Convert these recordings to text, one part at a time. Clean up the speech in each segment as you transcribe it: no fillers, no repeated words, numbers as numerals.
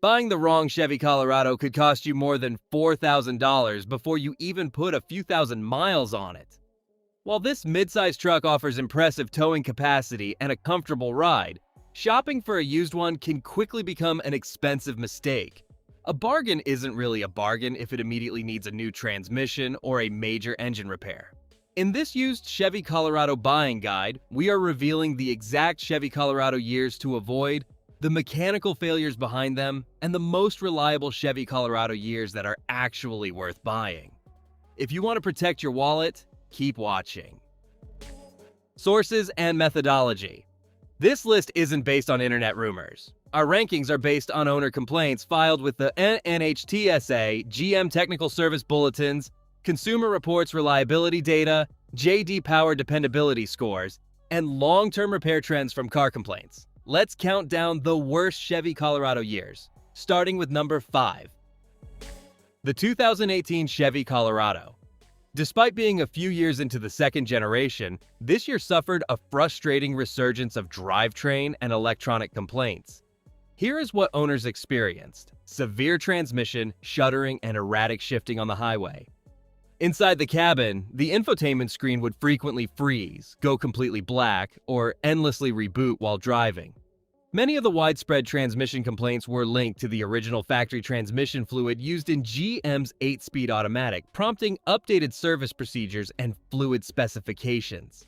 Buying the wrong Chevy Colorado could cost you more than $4,000 before you even put a few thousand miles on it. While this midsize truck offers impressive towing capacity and a comfortable ride, shopping for a used one can quickly become an expensive mistake. A bargain isn't really a bargain if it immediately needs a new transmission or a major engine repair. In this used Chevy Colorado buying guide, we are revealing the exact Chevy Colorado years to avoid, the mechanical failures behind them, and the most reliable Chevy Colorado years that are actually worth buying. If you want to protect your wallet, keep watching. Sources and methodology. This list isn't based on internet rumors. Our rankings are based on owner complaints filed with the NHTSA, GM Technical Service Bulletins, Consumer Reports reliability data, J.D. Power dependability scores, and long-term repair trends from car complaints. Let's count down the worst Chevy Colorado years, starting with number 5. The 2018 Chevy Colorado. Despite being a few years into the second generation, this year suffered a frustrating resurgence of drivetrain and electronic complaints. Here is what owners experienced: severe transmission, shuddering, and erratic shifting on the highway. Inside the cabin, the infotainment screen would frequently freeze, go completely black, or endlessly reboot while driving. Many of the widespread transmission complaints were linked to the original factory transmission fluid used in GM's 8-speed automatic, prompting updated service procedures and fluid specifications.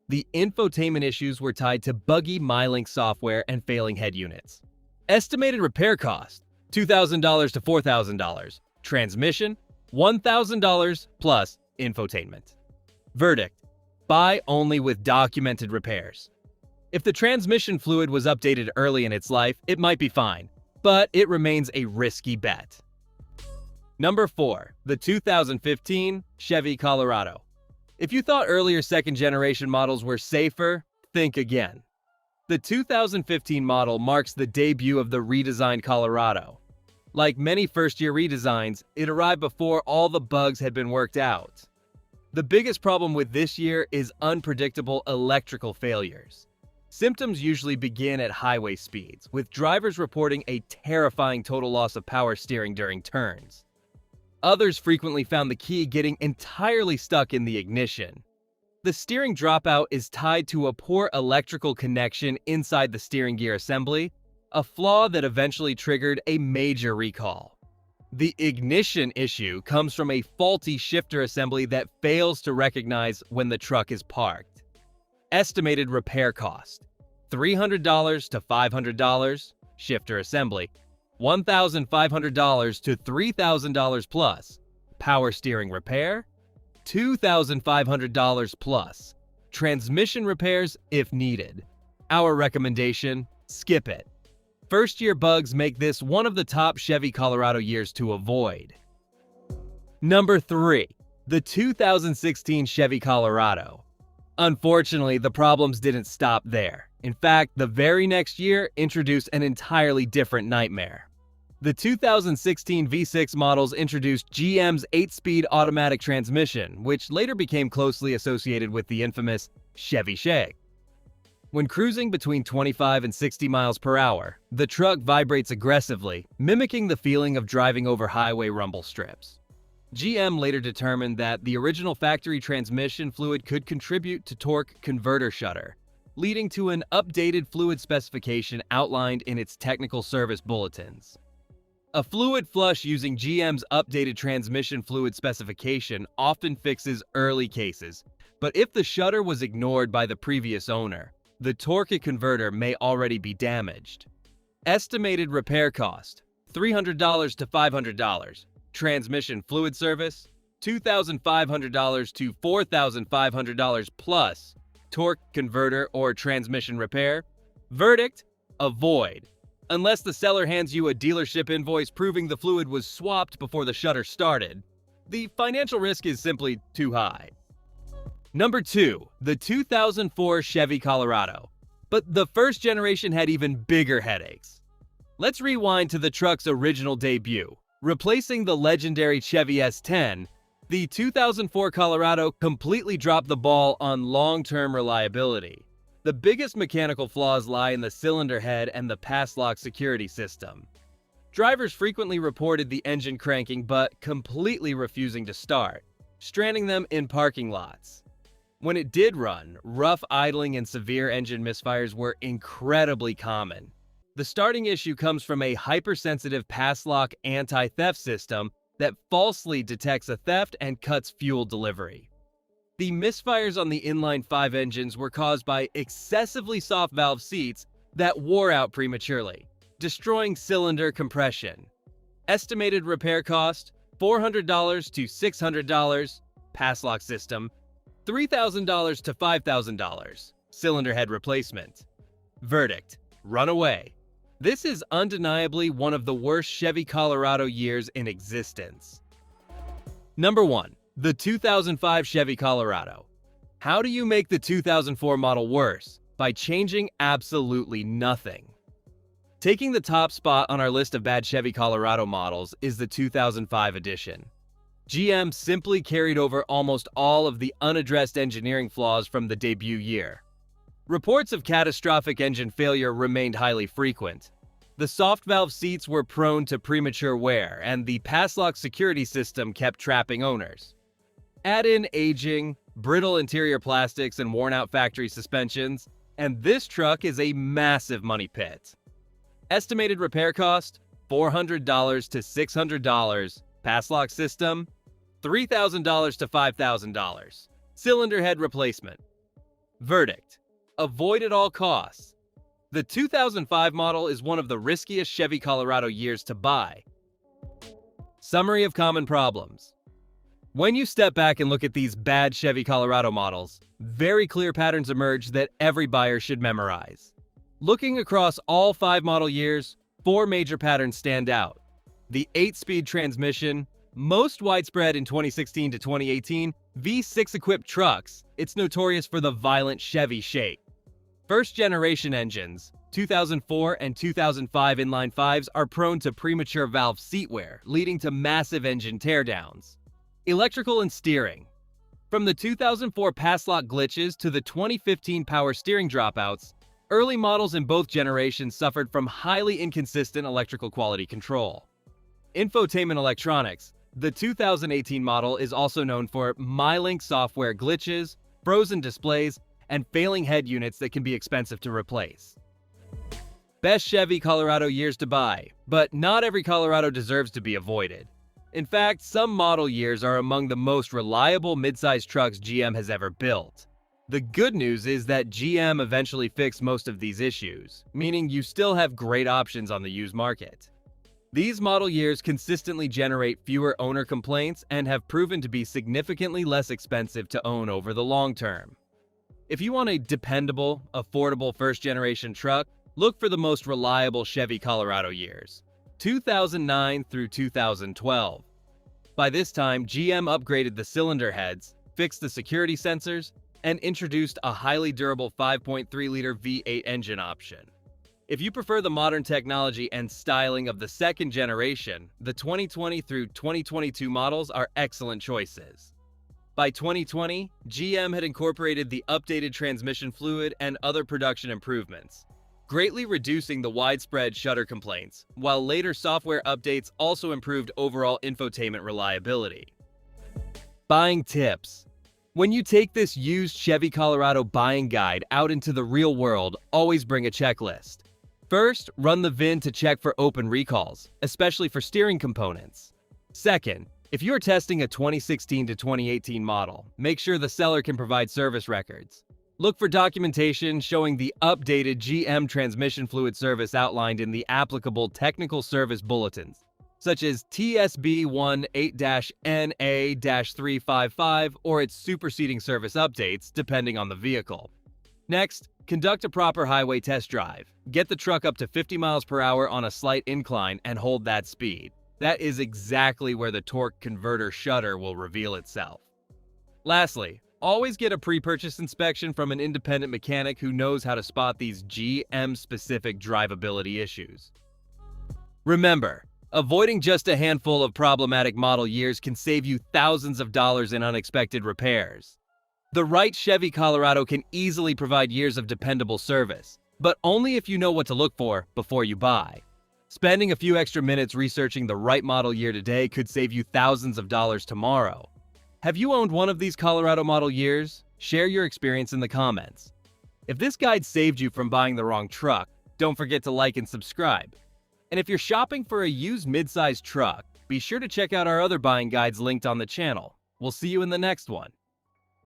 The infotainment issues were tied to buggy MyLink software and failing head units. Estimated repair cost: $2,000 to $4,000. Transmission: $1,000 plus infotainment. Verdict: buy only with documented repairs. If the transmission fluid was updated early in its life, it might be fine, but it remains a risky bet. Number 4. The 2015 Chevy Colorado. If you thought earlier second-generation models were safer, think again. The 2015 model marks the debut of the redesigned Colorado. Like many first-year redesigns, it arrived before all the bugs had been worked out. The biggest problem with this year is unpredictable electrical failures. Symptoms usually begin at highway speeds, with drivers reporting a terrifying total loss of power steering during turns. Others frequently found the key getting entirely stuck in the ignition. The steering dropout is tied to a poor electrical connection inside the steering gear assembly, a flaw that eventually triggered a major recall. The ignition issue comes from a faulty shifter assembly that fails to recognize when the truck is parked. Estimated repair cost: $300 to $500, shifter assembly; $1,500 to $3,000 plus, power steering repair; $2,500 plus, transmission repairs if needed. Our recommendation: skip it. First-year bugs make this one of the top Chevy Colorado years to avoid. Number 3. The 2016 Chevy Colorado. Unfortunately, the problems didn't stop there. In fact, the very next year introduced an entirely different nightmare. The 2016 V6 models introduced GM's 8-speed automatic transmission, which later became closely associated with the infamous Chevy Shake. When cruising between 25 and 60 miles per hour, the truck vibrates aggressively, mimicking the feeling of driving over highway rumble strips. GM later determined that the original factory transmission fluid could contribute to torque converter shudder, leading to an updated fluid specification outlined in its technical service bulletins. A fluid flush using GM's updated transmission fluid specification often fixes early cases, but if the shudder was ignored by the previous owner, the torque converter may already be damaged. Estimated repair cost: $300 to $500. Transmission fluid service: $2,500 to $4,500 plus, torque converter or transmission repair. Verdict: avoid. Unless the seller hands you a dealership invoice proving the fluid was swapped before the shudder started, the financial risk is simply too high. Number 2. The 2004 Chevy Colorado. But the first generation had even bigger headaches. Let's rewind to the truck's original debut. Replacing the legendary Chevy S10, the 2004 Colorado completely dropped the ball on long-term reliability. The biggest mechanical flaws lie in the cylinder head and the Passlock security system. Drivers frequently reported the engine cranking but completely refusing to start, stranding them in parking lots. When it did run, rough idling and severe engine misfires were incredibly common. The starting issue comes from a hypersensitive Passlock anti-theft system that falsely detects a theft and cuts fuel delivery. The misfires on the inline-5 engines were caused by excessively soft valve seats that wore out prematurely, destroying cylinder compression. Estimated repair cost, $400 to $600, Passlock system, $3,000 to $5,000, cylinder head replacement. Verdict: run away. This is undeniably one of the worst Chevy Colorado years in existence. Number 1. The 2005 Chevy Colorado. How do you make the 2004 model worse? By changing absolutely nothing. Taking the top spot on our list of bad Chevy Colorado models is the 2005 edition. GM simply carried over almost all of the unaddressed engineering flaws from the debut year. Reports of catastrophic engine failure remained highly frequent. The soft valve seats were prone to premature wear, and the Passlock security system kept trapping owners. Add in aging, brittle interior plastics, and worn-out factory suspensions, and this truck is a massive money pit. Estimated repair cost, $400 to $600, Passlock system, $3,000 to $5,000, cylinder head replacement. Verdict: avoid at all costs. The 2005 model is one of the riskiest Chevy Colorado years to buy. Summary of common problems. When you step back and look at these bad Chevy Colorado models, very clear patterns emerge that every buyer should memorize. Looking across all 5 model years, 4 major patterns stand out. The 8-speed transmission, most widespread in 2016 to 2018, V6-equipped trucks. It's notorious for the violent Chevy Shake. First-generation engines, 2004 and 2005 inline 5s, are prone to premature valve seat wear, leading to massive engine teardowns. Electrical and steering. From the 2004 Passlock glitches to the 2015 power steering dropouts, early models in both generations suffered from highly inconsistent electrical quality control. Infotainment electronics. The 2018 model is also known for MyLink software glitches, frozen displays, and failing head units that can be expensive to replace. Best Chevy Colorado years to buy, but not every Colorado deserves to be avoided. In fact, some model years are among the most reliable midsize trucks GM has ever built. The good news is that GM eventually fixed most of these issues, meaning you still have great options on the used market. These model years consistently generate fewer owner complaints and have proven to be significantly less expensive to own over the long term. If you want a dependable, affordable first-generation truck, look for the most reliable Chevy Colorado years, 2009 through 2012. By this time, GM upgraded the cylinder heads, fixed the security sensors, and introduced a highly durable 5.3-liter V8 engine option. If you prefer the modern technology and styling of the second generation, the 2020 through 2022 models are excellent choices. By 2020, GM had incorporated the updated transmission fluid and other production improvements, greatly reducing the widespread shudder complaints, while later software updates also improved overall infotainment reliability. Buying tips. When you take this used Chevy Colorado buying guide out into the real world, always bring a checklist. First, run the VIN to check for open recalls, especially for steering components. Second, if you are testing a 2016 to 2018 model, make sure the seller can provide service records. Look for documentation showing the updated GM transmission fluid service outlined in the applicable technical service bulletins, such as TSB 18-NA-355 or its superseding service updates, depending on the vehicle. Next, conduct a proper highway test drive. Get the truck up to 50 miles per hour on a slight incline and hold that speed. That is exactly where the torque converter shudder will reveal itself. Lastly, always get a pre-purchase inspection from an independent mechanic who knows how to spot these GM-specific drivability issues. Remember, avoiding just a handful of problematic model years can save you thousands of dollars in unexpected repairs. The right Chevy Colorado can easily provide years of dependable service, but only if you know what to look for before you buy. Spending a few extra minutes researching the right model year today could save you thousands of dollars tomorrow. Have you owned one of these Colorado model years? Share your experience in the comments. If this guide saved you from buying the wrong truck, don't forget to like and subscribe. And if you're shopping for a used midsize truck, be sure to check out our other buying guides linked on the channel. We'll see you in the next one.